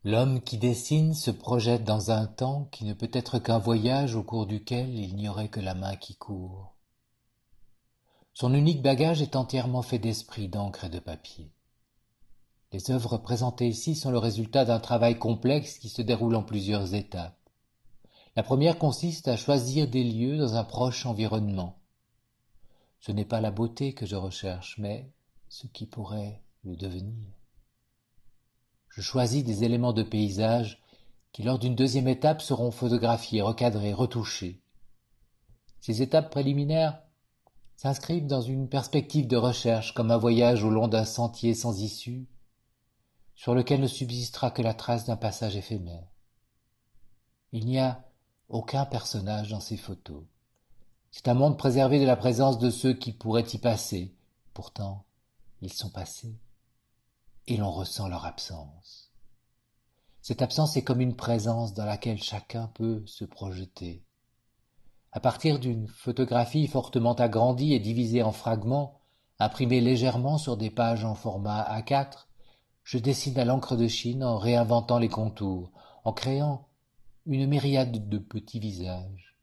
L'homme qui dessine se projette dans un temps qui ne peut être qu'un voyage au cours duquel il n'y aurait que la main qui court. Son unique bagage est entièrement fait d'esprit, d'encre et de papier. Les œuvres présentées ici sont le résultat d'un travail complexe qui se déroule en plusieurs étapes. La première consiste à choisir des lieux dans un proche environnement. Ce n'est pas la beauté que je recherche, mais ce qui pourrait le devenir. Je choisis des éléments de paysage qui, lors d'une deuxième étape, seront photographiés, recadrés, retouchés. Ces étapes préliminaires s'inscrivent dans une perspective de recherche, comme un voyage au long d'un sentier sans issue, sur lequel ne subsistera que la trace d'un passage éphémère. Il n'y a aucun personnage dans ces photos. C'est un monde préservé de la présence de ceux qui pourraient y passer. Pourtant, ils sont passés, et l'on ressent leur absence. Cette absence est comme une présence dans laquelle chacun peut se projeter. À partir d'une photographie fortement agrandie et divisée en fragments, imprimés légèrement sur des pages en format A4, je dessine à l'encre de Chine en réinventant les contours, en créant une myriade de petits visages.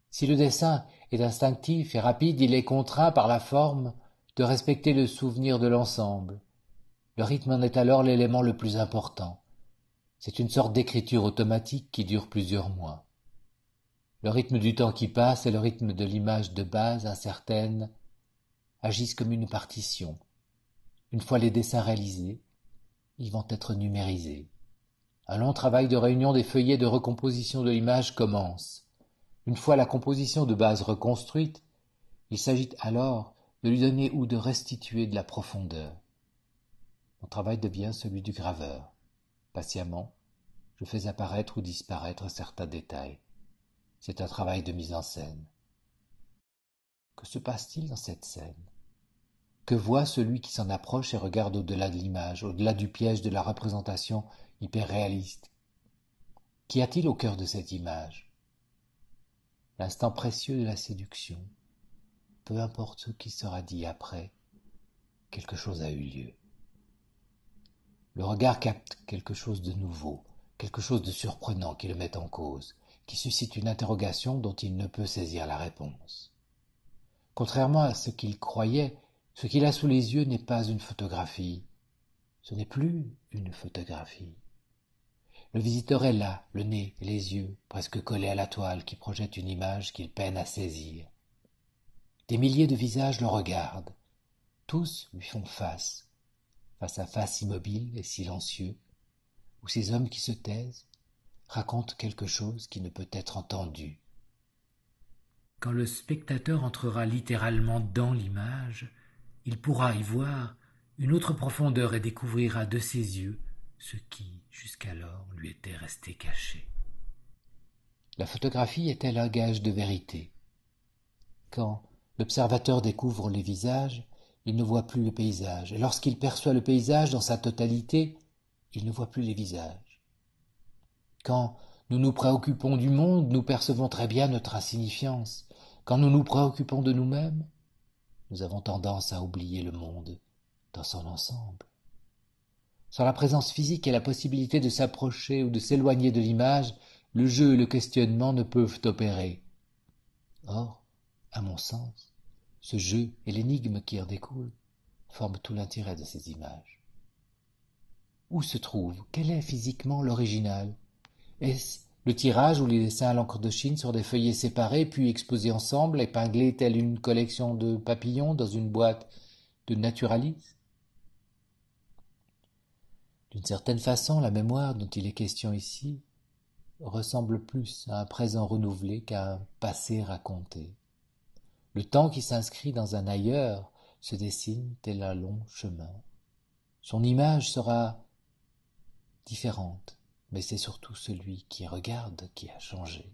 Si le dessin est instinctif et rapide, il est contraint par la forme de respecter le souvenir de l'ensemble. Le rythme en est alors l'élément le plus important. C'est une sorte d'écriture automatique qui dure plusieurs mois. Le rythme du temps qui passe et le rythme de l'image de base incertaine agissent comme une partition. Une fois les dessins réalisés, ils vont être numérisés. Un long travail de réunion des feuillets de recomposition de l'image commence. Une fois la composition de base reconstruite, il s'agit alors de lui donner ou de restituer de la profondeur. Mon travail devient celui du graveur. Patiemment, je fais apparaître ou disparaître certains détails. C'est un travail de mise en scène. Que se passe-t-il dans cette scène? Que voit celui qui s'en approche et regarde au-delà de l'image, au-delà du piège de la représentation hyper-réaliste? Qu'y a-t-il au cœur de cette image? L'instant précieux de la séduction. Peu importe ce qui sera dit après, quelque chose a eu lieu. Le regard capte quelque chose de nouveau, quelque chose de surprenant qui le met en cause, qui suscite une interrogation dont il ne peut saisir la réponse. Contrairement à ce qu'il croyait, ce qu'il a sous les yeux n'est pas une photographie. Ce n'est plus une photographie. Le visiteur est là, le nez et les yeux presque collés à la toile qui projette une image qu'il peine à saisir. Des milliers de visages le regardent. Tous lui font face, face à face immobile et silencieux, où ces hommes qui se taisent racontent quelque chose qui ne peut être entendu. Quand le spectateur entrera littéralement dans l'image, il pourra y voir une autre profondeur et découvrira de ses yeux ce qui, jusqu'alors, lui était resté caché. La photographie est-elle un gage de vérité? Quand l'observateur découvre les visages, il ne voit plus le paysage, et lorsqu'il perçoit le paysage dans sa totalité, il ne voit plus les visages. Quand nous nous préoccupons du monde, nous percevons très bien notre insignifiance. Quand nous nous préoccupons de nous-mêmes, nous avons tendance à oublier le monde dans son ensemble. Sans la présence physique et la possibilité de s'approcher ou de s'éloigner de l'image, le jeu et le questionnement ne peuvent opérer. Or, à mon sens, ce jeu et l'énigme qui en découle forment tout l'intérêt de ces images. Où se trouve, quel est physiquement l'original? Est-ce le tirage ou les dessins à l'encre de Chine sur des feuillets séparés, puis exposés ensemble, épinglés telle une collection de papillons dans une boîte de naturalistes? D'une certaine façon, la mémoire dont il est question ici ressemble plus à un présent renouvelé qu'à un passé raconté. Le temps qui s'inscrit dans un ailleurs se dessine tel un long chemin. Son image sera différente, mais c'est surtout celui qui regarde qui a changé.